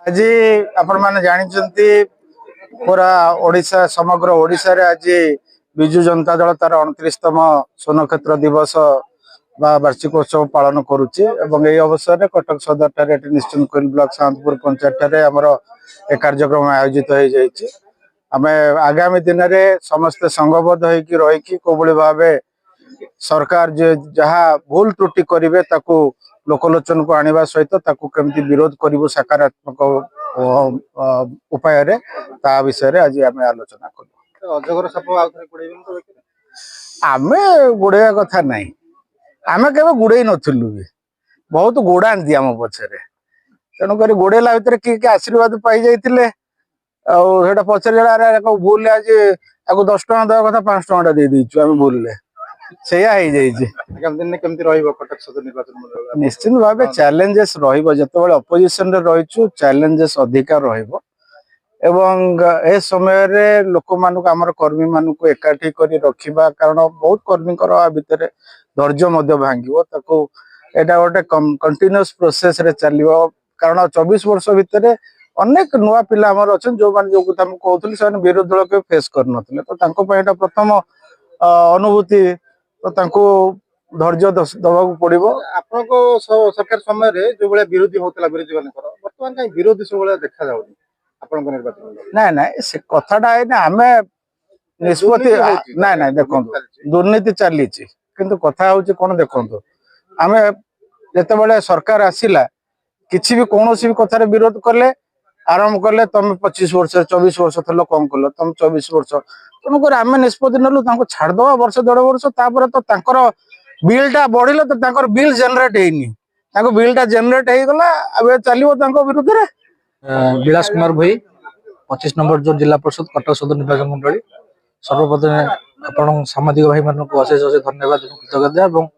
आज आपण माने जानिचंती पूरा ओडिशा समग्र ओडिशा रे आज विजु जनता दल तार 29तम सोनक्षेत्र दिवस वार्षिकोत्सव पालन करुच्ची एवं यही अवसर में कटक सदर ठारे निश्चिंत कोइल ब्लॉक शांतपुर पंचायत ठारे आमर ए कार्यक्रम आयोजित हो जाइए। आम आगामी दिन में समस्ते संघबद्ध होकी रही कोभली भाव सरकार जे जहाँ भूल त्रुटि करेंगे लोकलोचन को आने सहित केमती विरोध करूँ सकारात्मक उपाय ता विषय आज आम आलोचना अजगर साप आम गुड़े कथा ना आम के गुड़े नथिलु भी बहुत गोड़ाती आम पछरे तेणुक गोड़ेला भितर किए आशीर्वाद पाई जाइए पचारे भूल आज 10 टका दवा कथा 5 टका दे देचु आम भूल निश्चित भाव चैलेंजेस रहिबो अपोजिशन रही चैलेंजेस अधिका रहिबो एवं ए समय रे लोक मानुक आमर कर्मी मानुक एकाठी करी रखिबा कारण बहुत कर्मी भितर धैर्य मध्य भांगिबो ताको एटा गोटे कंटिन्यूअस प्रोसेस रे चलिबो कारण 24 वर्ष भितर अनेक नुआ पिला हमर अछन जो मान जो कथा हम कहथली से विरोधी दल के फेस कर नथिले तो तांको पय एटा प्रथम अनुभूति तो तांको धैर्य दबा पड़ो। आपनको सरकार समय रे जो बळे विरोधी होतला विरोधी मानकर वर्तमान काई विरोधी सब बळे देखा जाउनी आपनको निर्वाचन ना ना से कथाटा है ना आमे निष्पत्ति ना ना देखो दुर्नीति चली किंतु कथा होची कोन देखो आमे जते बळे सरकार आसिला किछि भी कोनोसी भी कथारे विरोध करले आरंभ करले तुम 25 वर्ष 24 वर्ष थलो कम करलो तुम 24 वर्ष तेणुकर आम निष्पत्ति नलु छाड़दवा वर्ष 1.5 वर्ष तापर तो तांकर बिलटा बढ़िले तो तांकर बिल जनरेट हेनी तांको बिलटा जनरेट हे गला अब चलिबो तांको विरुद्ध रे। विलास कुमार भई 25 नंबर जो जिला परिषद कटक सदर निर्वाचन मंडली सर्वप्रथम आपण सामाजिक भाई मान को अशेष अशेष धन्यवाद कृतज्ञता और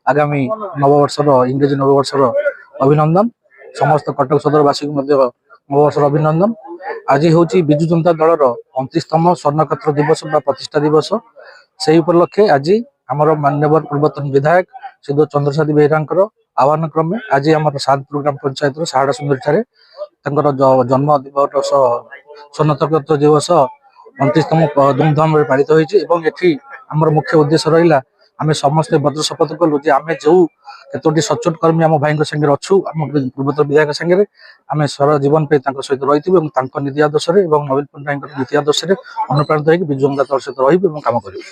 आगामी नववर्ष इंग्रेजी नववर्ष अभिनंदन समस्त कटक सदरवासी नववर्ष अभिनंदन। आज हूँ विजु जनता दल 29तम स्वर्णक्षेत्र दिवस प्रतिष्ठा दिवस से उपलक्षे आज आमर मान्यवर पूर्वतन विधायक सिद्धू चंद्रसादी बेहरा आह्वान क्रमे आज आम शांतपुर ग्राम पंचायत साहाड़ा सुंदरी ठारे जन्म दिवस स्वर्णक्षेत्र दिवस 29तम धूमधाम पालित होती आमर मुख्य उद्देश्य रहा आम समस्ते वज्र शपथ कलु आम जो केतोटी सचोट कर्मी आम भाई संगे अच्छु आम पूर्वतन विधायक संगे आम सारा जीवन सहित रही नीति आदर्श नवीन पट्टनायक नीति आदर्श अनुप्राणित होकर विजु जनता दल सहित रही काम करूँ।